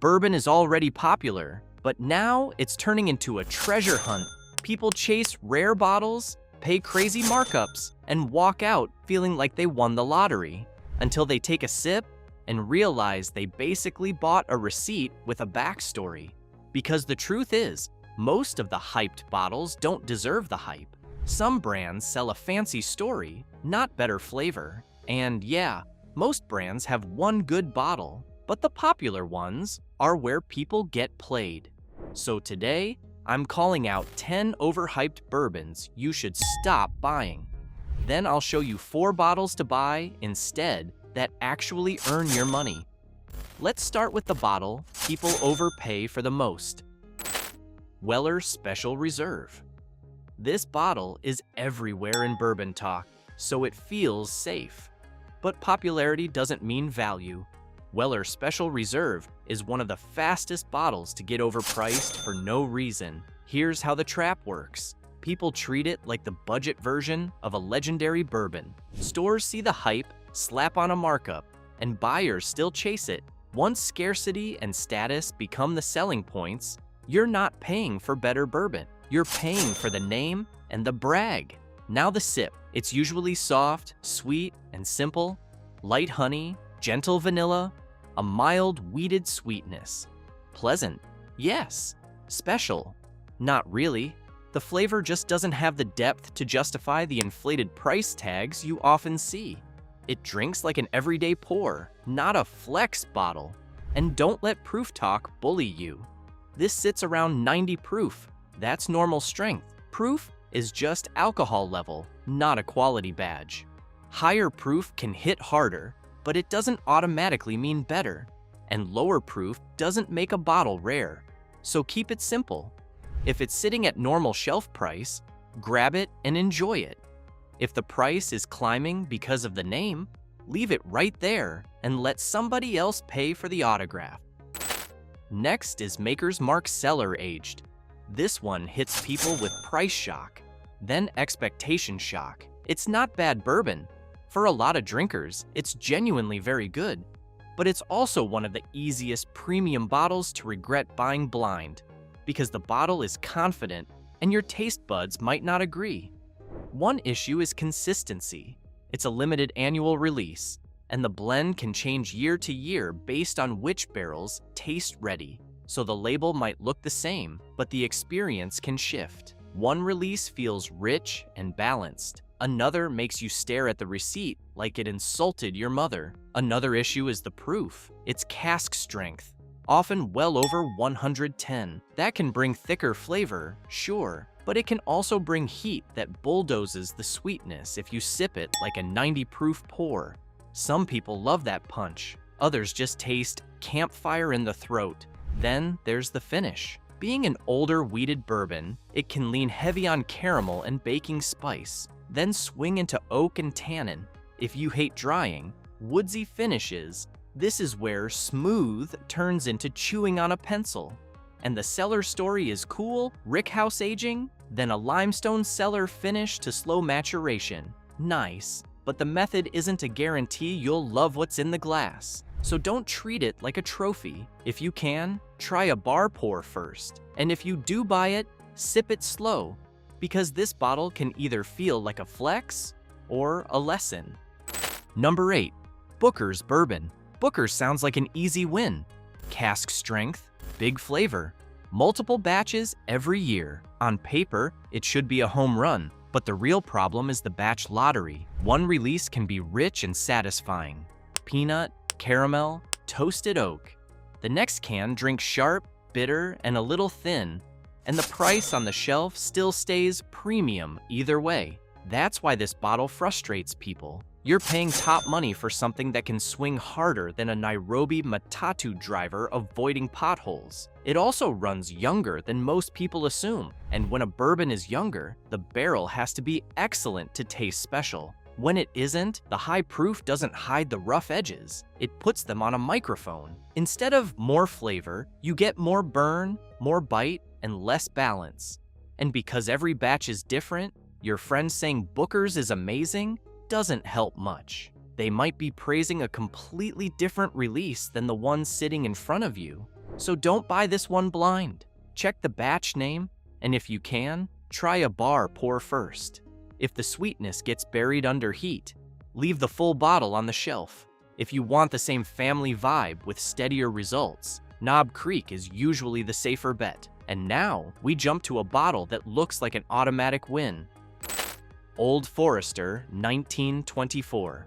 Bourbon is already popular, but now it's turning into a treasure hunt. People chase rare bottles, pay crazy markups, and walk out feeling like they won the lottery, until they take a sip and realize they basically bought a receipt with a backstory. Because the truth is, most of the hyped bottles don't deserve the hype. Some brands sell a fancy story, not better flavor. And yeah, most brands have one good bottle, but the popular ones are where people get played. So today, I'm calling out 10 overhyped bourbons you should stop buying. Then I'll show you 4 bottles to buy instead that actually earn your money. Let's start with the bottle people overpay for the most. Weller Special Reserve. This bottle is everywhere in bourbon talk, so it feels safe. But popularity doesn't mean value. Weller Special Reserve is one of the fastest bottles to get overpriced for no reason. Here's how the trap works. People treat it like the budget version of a legendary bourbon. Stores see the hype, slap on a markup, and buyers still chase it. Once scarcity and status become the selling points, you're not paying for better bourbon. You're paying for the name and the brag. Now the sip. It's usually soft, sweet, and simple. Light honey, gentle vanilla, a mild wheated sweetness. Pleasant, yes. Special, not really. The flavor just doesn't have the depth to justify the inflated price tags you often see. It drinks like an everyday pour, not a flex bottle. And don't let proof talk bully you. This sits around 90 proof. That's normal strength. Proof is just alcohol level, not a quality badge. Higher proof can hit harder, but it doesn't automatically mean better. And lower proof doesn't make a bottle rare. So keep it simple. If it's sitting at normal shelf price, grab it and enjoy it. If the price is climbing because of the name, leave it right there and let somebody else pay for the autograph. Next is Maker's Mark Cellar Aged. This one hits people with price shock, then expectation shock. It's not bad bourbon. For a lot of drinkers, it's genuinely very good. But it's also one of the easiest premium bottles to regret buying blind, because the bottle is confident and your taste buds might not agree. One issue is consistency. It's a limited annual release, and the blend can change year to year based on which barrels taste ready. So the label might look the same, but the experience can shift. One release feels rich and balanced. Another makes you stare at the receipt like it insulted your mother. Another issue is the proof. It's cask strength, often well over 110. That can bring thicker flavor, sure, but it can also bring heat that bulldozes the sweetness if you sip it like a 90 proof pour. Some people love that punch. Others just taste campfire in the throat. Then there's the finish. Being an older wheated bourbon, it can lean heavy on caramel and baking spice, then swing into oak and tannin. If you hate drying, woodsy finishes, this is where smooth turns into chewing on a pencil. And the cellar story is cool, rickhouse aging, then a limestone cellar finish to slow maturation. Nice, but the method isn't a guarantee you'll love what's in the glass. So don't treat it like a trophy. If you can, try a bar pour first. And if you do buy it, sip it slow, because this bottle can either feel like a flex or a lesson. Number 8, Booker's Bourbon. Booker's sounds like an easy win. Cask strength, big flavor, multiple batches every year. On paper, it should be a home run, but the real problem is the batch lottery. One release can be rich and satisfying. Peanut, caramel, toasted oak. The next can drinks sharp, bitter, and a little thin, and the price on the shelf still stays premium either way. That's why this bottle frustrates people. You're paying top money for something that can swing harder than a Nairobi matatu driver avoiding potholes. It also runs younger than most people assume, and when a bourbon is younger, the barrel has to be excellent to taste special. When it isn't, the high proof doesn't hide the rough edges. It puts them on a microphone. Instead of more flavor, you get more burn, more bite, and less balance. And because every batch is different, your friend saying Booker's is amazing doesn't help much. They might be praising a completely different release than the one sitting in front of you. So don't buy this one blind. Check the batch name, and if you can, try a bar pour first. If the sweetness gets buried under heat, leave the full bottle on the shelf. If you want the same family vibe with steadier results, Knob Creek is usually the safer bet. And now, we jump to a bottle that looks like an automatic win. Old Forester 1924.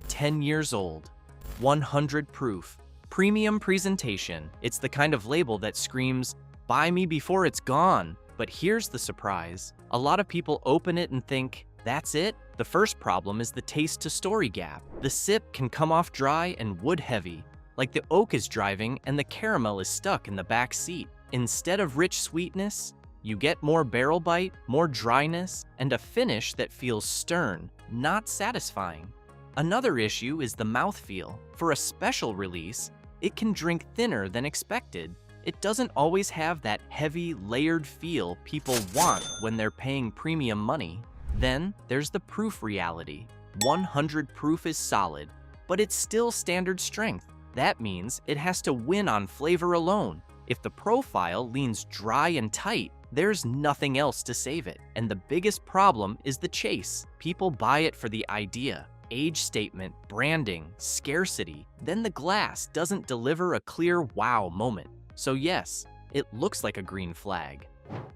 10 years old. 100 proof. Premium presentation. It's the kind of label that screams, "Buy me before it's gone." But here's the surprise. A lot of people open it and think, that's it? The first problem is the taste to story gap. The sip can come off dry and wood heavy, like the oak is driving and the caramel is stuck in the back seat. Instead of rich sweetness, you get more barrel bite, more dryness, and a finish that feels stern, not satisfying. Another issue is the mouthfeel. For a special release, it can drink thinner than expected. It doesn't always have that heavy, layered feel people want when they're paying premium money. Then there's the proof reality. 100 proof is solid, but it's still standard strength. That means it has to win on flavor alone. If the profile leans dry and tight, there's nothing else to save it. And the biggest problem is the chase. People buy it for the idea, age statement, branding, scarcity. Then the glass doesn't deliver a clear wow moment. So yes, it looks like a green flag.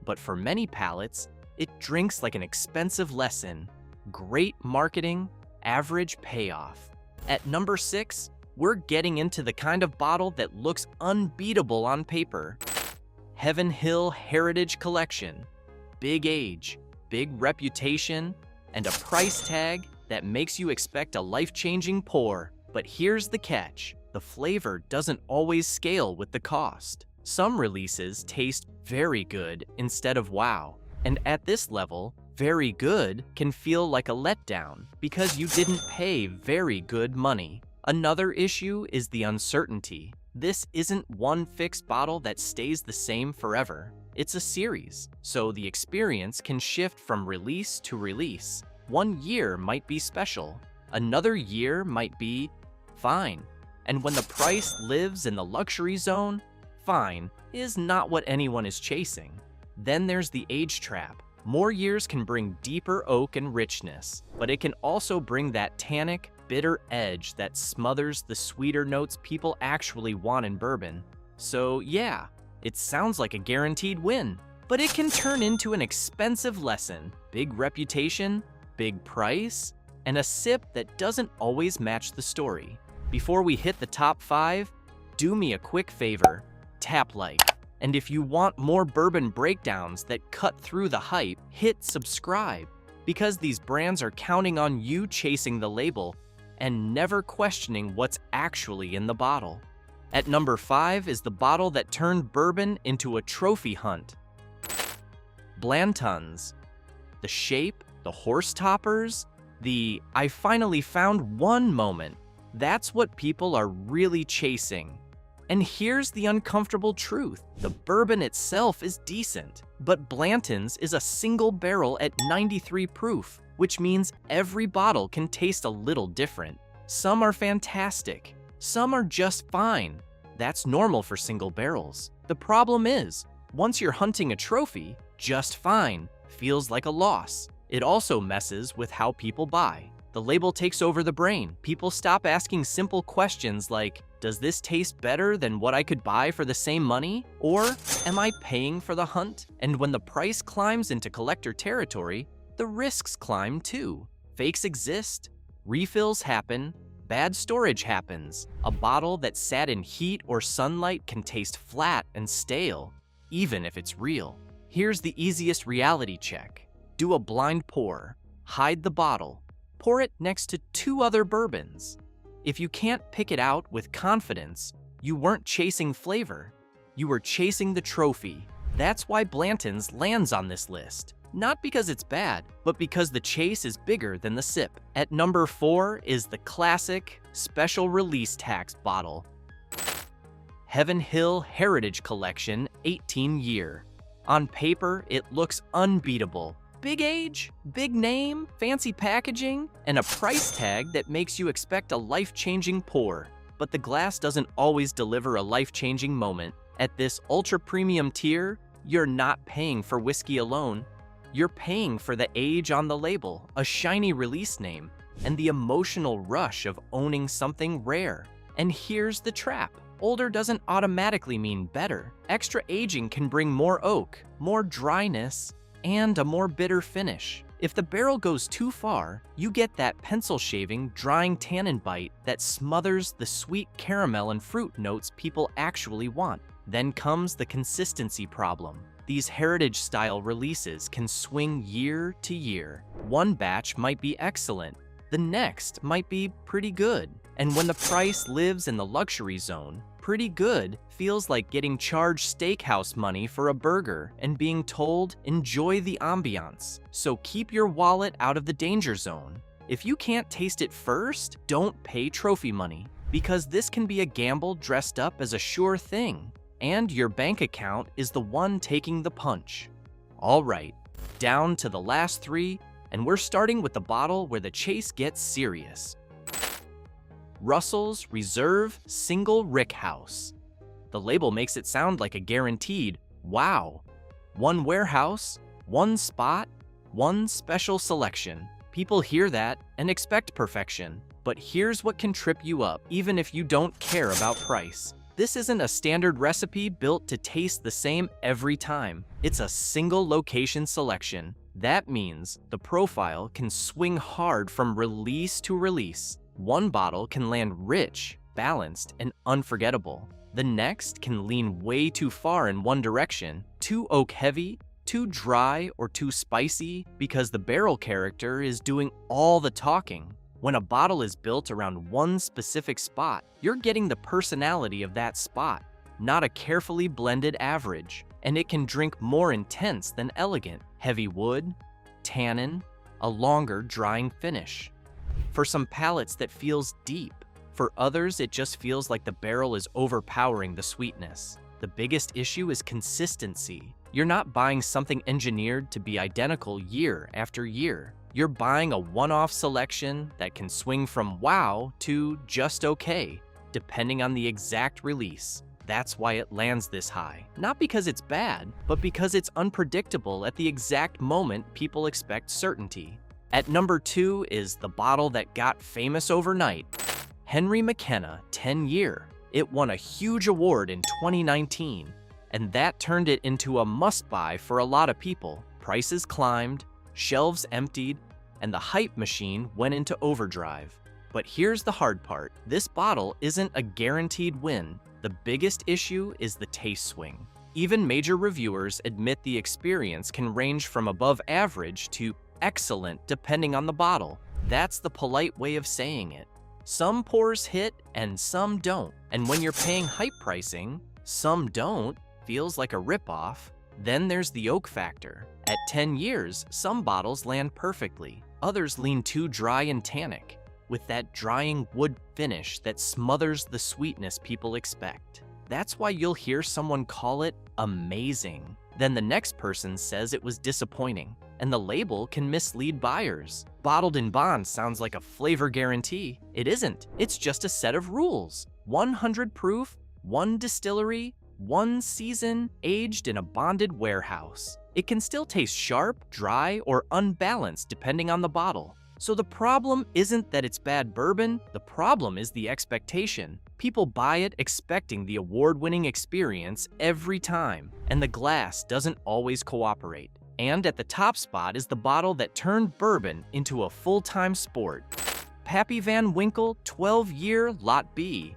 But for many palates, it drinks like an expensive lesson. Great marketing, average payoff. At number 6, we're getting into the kind of bottle that looks unbeatable on paper. Heaven Hill Heritage Collection. Big age, big reputation, and a price tag that makes you expect a life-changing pour. But here's the catch. The flavor doesn't always scale with the cost. Some releases taste very good instead of wow. And at this level, very good can feel like a letdown because you didn't pay very good money. Another issue is the uncertainty. This isn't one fixed bottle that stays the same forever. It's a series, so the experience can shift from release to release. One year might be special, another year might be fine. And when the price lives in the luxury zone, fine is not what anyone is chasing. Then there's the age trap. More years can bring deeper oak and richness, but it can also bring that tannic, bitter edge that smothers the sweeter notes people actually want in bourbon. So yeah, it sounds like a guaranteed win, but it can turn into an expensive lesson. Big reputation, big price, and a sip that doesn't always match the story. Before we hit the top 5, do me a quick favor, tap like. And if you want more bourbon breakdowns that cut through the hype, hit subscribe, because these brands are counting on you chasing the label and never questioning what's actually in the bottle. At number 5 is the bottle that turned bourbon into a trophy hunt. Blantons. The shape, the horse toppers, the "I finally found one" moment. That's what people are really chasing. And here's the uncomfortable truth. The bourbon itself is decent, but Blanton's is a single barrel at 93 proof, which means every bottle can taste a little different. Some are fantastic, some are just fine. That's normal for single barrels. The problem is, once you're hunting a trophy, just fine feels like a loss. It also messes with how people buy. The label takes over the brain. People stop asking simple questions like, does this taste better than what I could buy for the same money? Or, am I paying for the hunt? And when the price climbs into collector territory, the risks climb too. Fakes exist, refills happen, bad storage happens. A bottle that sat in heat or sunlight can taste flat and stale, even if it's real. Here's the easiest reality check. Do a blind pour, hide the bottle, pour it next to 2 other bourbons. If you can't pick it out with confidence, you weren't chasing flavor, you were chasing the trophy. That's why Blanton's lands on this list. Not because it's bad, but because the chase is bigger than the sip. At number 4 is the classic special release tax bottle. Heaven Hill Heritage Collection 18 year. On paper, it looks unbeatable. Big age, big name, fancy packaging, and a price tag that makes you expect a life-changing pour. But the glass doesn't always deliver a life-changing moment. At this ultra-premium tier, you're not paying for whiskey alone. You're paying for the age on the label, a shiny release name, and the emotional rush of owning something rare. And here's the trap. Older doesn't automatically mean better. Extra aging can bring more oak, more dryness, and a more bitter finish. If the barrel goes too far, you get that pencil shaving, drying tannin bite that smothers the sweet caramel and fruit notes people actually want. Then comes the consistency problem. These heritage-style releases can swing year to year. One batch might be excellent, the next might be pretty good. And when the price lives in the luxury zone, pretty good feels like getting charged steakhouse money for a burger and being told, enjoy the ambiance. So keep your wallet out of the danger zone. If you can't taste it first, don't pay trophy money, because this can be a gamble dressed up as a sure thing. And your bank account is the one taking the punch. All right, down to the last three, and we're starting with the bottle where the chase gets serious. Russell's Reserve Single Rickhouse. The label makes it sound like a guaranteed, wow. One warehouse, one spot, one special selection. People hear that and expect perfection. But here's what can trip you up, even if you don't care about price. This isn't a standard recipe built to taste the same every time. It's a single location selection. That means the profile can swing hard from release to release. One bottle can land rich, balanced, and unforgettable. The next can lean way too far in one direction, too oak heavy, too dry, or too spicy because the barrel character is doing all the talking. When a bottle is built around one specific spot, you're getting the personality of that spot, not a carefully blended average. And it can drink more intense than elegant. Heavy wood, tannin, a longer drying finish. For some palates that feels deep. For others, it just feels like the barrel is overpowering the sweetness. The biggest issue is consistency. You're not buying something engineered to be identical year after year. You're buying a one-off selection that can swing from wow to just okay, depending on the exact release. That's why it lands this high. Not because it's bad, but because it's unpredictable at the exact moment people expect certainty. At number 2 is the bottle that got famous overnight, Henry McKenna 10-year. It won a huge award in 2019, and that turned it into a must-buy for a lot of people. Prices climbed, shelves emptied, and the hype machine went into overdrive. But here's the hard part. This bottle isn't a guaranteed win. The biggest issue is the taste swing. Even major reviewers admit the experience can range from above average to excellent depending on the bottle. That's the polite way of saying it. Some pours hit and some don't. And when you're paying hype pricing, some don't, feels like a ripoff. Then there's the oak factor. At 10 years, some bottles land perfectly. Others lean too dry and tannic, with that drying wood finish that smothers the sweetness people expect. That's why you'll hear someone call it amazing. Then the next person says it was disappointing, and the label can mislead buyers. Bottled in bond sounds like a flavor guarantee. It isn't. It's just a set of rules. 100 proof, one distillery, one season, aged in a bonded warehouse. It can still taste sharp, dry, or unbalanced depending on the bottle. So the problem isn't that it's bad bourbon, the problem is the expectation. People buy it expecting the award-winning experience every time, and the glass doesn't always cooperate. And at the top spot is the bottle that turned bourbon into a full-time sport. Pappy Van Winkle 12-year Lot B.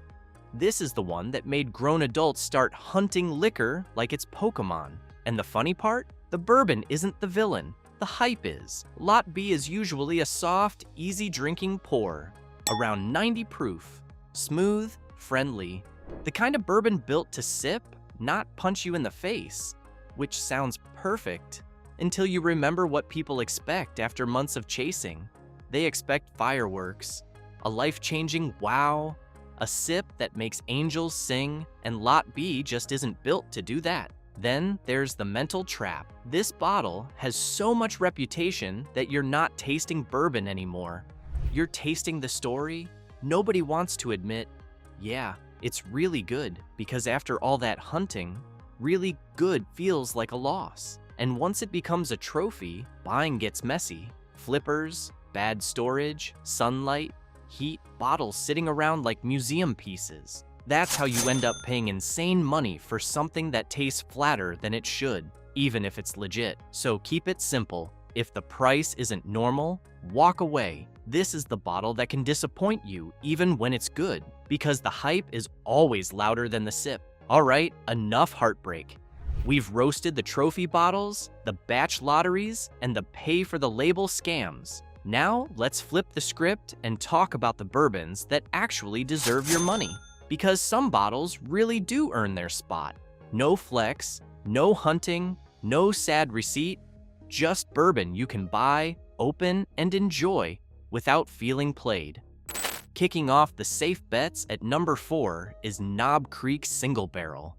This is the one that made grown adults start hunting liquor like it's Pokemon. And the funny part? The bourbon isn't the villain. The hype is. Lot B is usually a soft, easy drinking pour, around 90 proof, smooth, friendly, the kind of bourbon built to sip, not punch you in the face, which sounds perfect until you remember what people expect after months of chasing. They expect fireworks, a life-changing wow, a sip that makes angels sing, and Lot B just isn't built to do that. Then there's the mental trap. This bottle has so much reputation that you're not tasting bourbon anymore. You're tasting the story. Nobody wants to admit, yeah, It's really good because after all that hunting, really good feels like a loss. And once it becomes a trophy, buying gets messy. Flippers, bad storage, sunlight, heat, bottles sitting around like museum pieces. That's how you end up paying insane money for something that tastes flatter than it should, even if it's legit. So keep it simple. If the price isn't normal, walk away. This is the bottle that can disappoint you even when it's good, because the hype is always louder than the sip. All right, enough heartbreak. We've roasted the trophy bottles, the batch lotteries, and the pay-for-the-label scams. Now, let's flip the script and talk about the bourbons that actually deserve your money. Because some bottles really do earn their spot. No flex, no hunting, no sad receipt, just bourbon you can buy, open, and enjoy without feeling played. Kicking off the safe bets at number 4 is Knob Creek Single Barrel.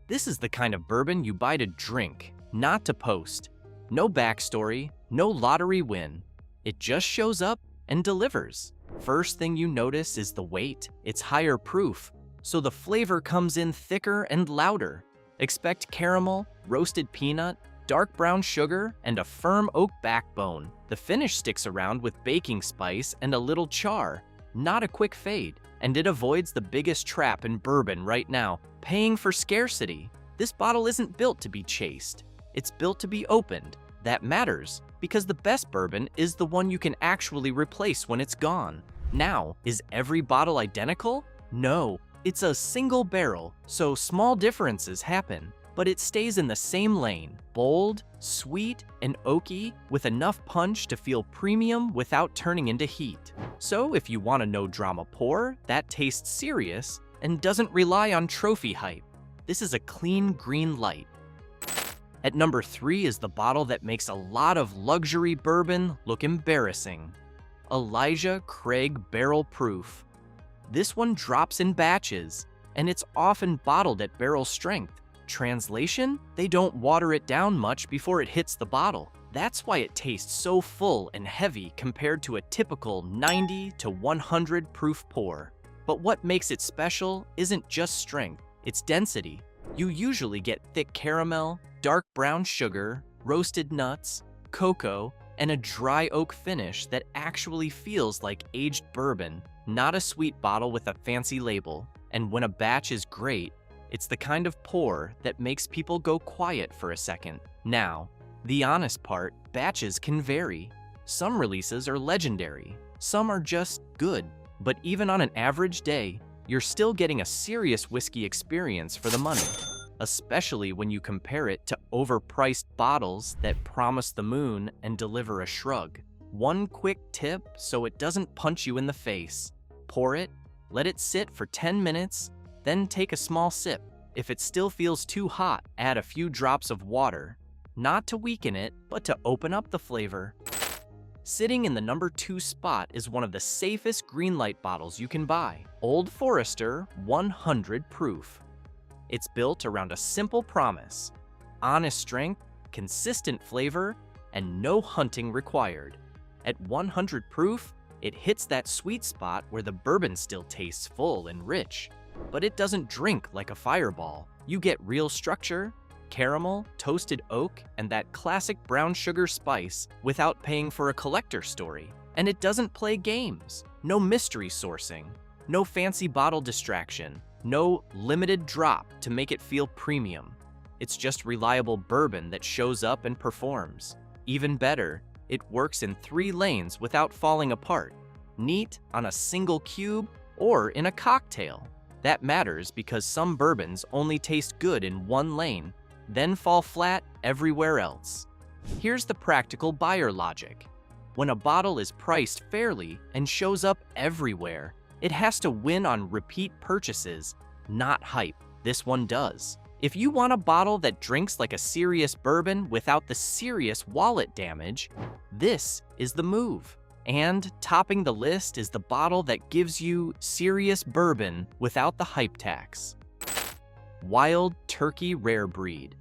This is the kind of bourbon you buy to drink, not to post. No backstory, no lottery win. It just shows up and delivers. First thing you notice is the weight. It's higher proof, so the flavor comes in thicker and louder. Expect caramel, roasted peanut, dark brown sugar, and a firm oak backbone. The finish sticks around with baking spice and a little char, not a quick fade. And it avoids the biggest trap in bourbon right now, paying for scarcity. This bottle isn't built to be chased. It's built to be opened. That matters, because the best bourbon is the one you can actually replace when it's gone. Now, is every bottle identical? No, it's a single barrel, so small differences happen, but it stays in the same lane. Bold, sweet, and oaky, with enough punch to feel premium without turning into heat. So if you want a no-drama pour that tastes serious and doesn't rely on trophy hype, this is a clean green light. At number 3 is the bottle that makes a lot of luxury bourbon look embarrassing. Elijah Craig Barrel Proof. This one drops in batches, and it's often bottled at barrel strength. Translation? They don't water it down much before it hits the bottle. That's why it tastes so full and heavy compared to a typical 90 to 100 proof pour. But what makes it special isn't just strength, it's density. You usually get thick caramel, dark brown sugar, roasted nuts, cocoa, and a dry oak finish that actually feels like aged bourbon, not a sweet bottle with a fancy label. And when a batch is great, it's the kind of pour that makes people go quiet for a second. Now, the honest part, batches can vary. Some releases are legendary, some are just good. But even on an average day, you're still getting a serious whiskey experience for the money, especially when you compare it to overpriced bottles that promise the moon and deliver a shrug. One quick tip so it doesn't punch you in the face. Pour it, let it sit for 10 minutes, then take a small sip. If it still feels too hot, add a few drops of water, not to weaken it, but to open up the flavor. Sitting in the number 2 spot is one of the safest greenlight bottles you can buy. Old Forester 100 Proof. It's built around a simple promise: honest strength, consistent flavor, and no hunting required. At 100 proof, it hits that sweet spot where the bourbon still tastes full and rich, but it doesn't drink like a fireball. You get real structure, caramel, toasted oak, and that classic brown sugar spice without paying for a collector story. And it doesn't play games. No mystery sourcing, no fancy bottle distraction, no limited drop to make it feel premium. It's just reliable bourbon that shows up and performs. Even better, it works in 3 lanes without falling apart. Neat on a single cube or in a cocktail. That matters because some bourbons only taste good in 1 lane, then fall flat everywhere else. Here's the practical buyer logic. When a bottle is priced fairly and shows up everywhere, it has to win on repeat purchases, not hype. This one does. If you want a bottle that drinks like a serious bourbon without the serious wallet damage, this is the move. And topping the list is the bottle that gives you serious bourbon without the hype tax. Wild Turkey Rare Breed.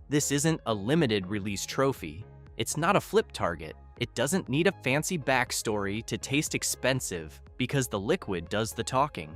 This isn't a limited release trophy. It's not a flip target. It doesn't need a fancy backstory to taste expensive because the liquid does the talking.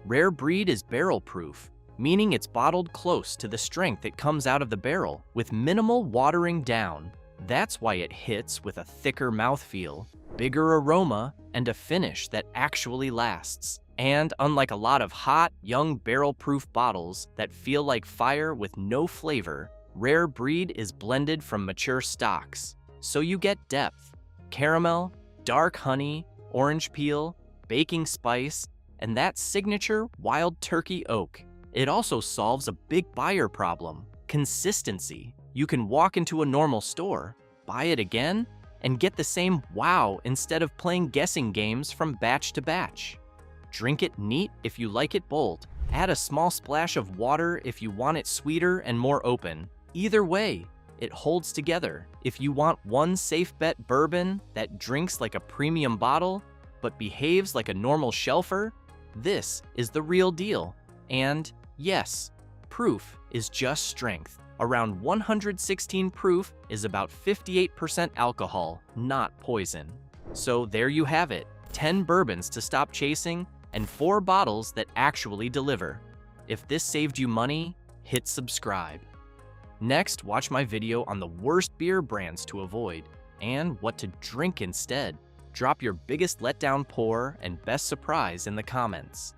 Rare Breed is barrel-proof, meaning it's bottled close to the strength it comes out of the barrel with minimal watering down. That's why it hits with a thicker mouthfeel, bigger aroma, and a finish that actually lasts. And unlike a lot of hot, young barrel-proof bottles that feel like fire with no flavor, Rare Breed is blended from mature stocks. So you get depth, caramel, dark honey, orange peel, baking spice, and that signature wild turkey oak. It also solves a big buyer problem, consistency. You can walk into a normal store, buy it again, and get the same wow instead of playing guessing games from batch to batch. Drink it neat if you like it bold. Add a small splash of water if you want it sweeter and more open. Either way, it holds together. If you want one safe bet bourbon that drinks like a premium bottle but behaves like a normal shelfer, this is the real deal. And yes, proof is just strength. Around 116 proof is about 58% alcohol, not poison. So there you have it, 10 bourbons to stop chasing and 4 bottles that actually deliver. If this saved you money, hit subscribe. Next, watch my video on the worst beer brands to avoid and what to drink instead. Drop your biggest letdown pour and best surprise in the comments.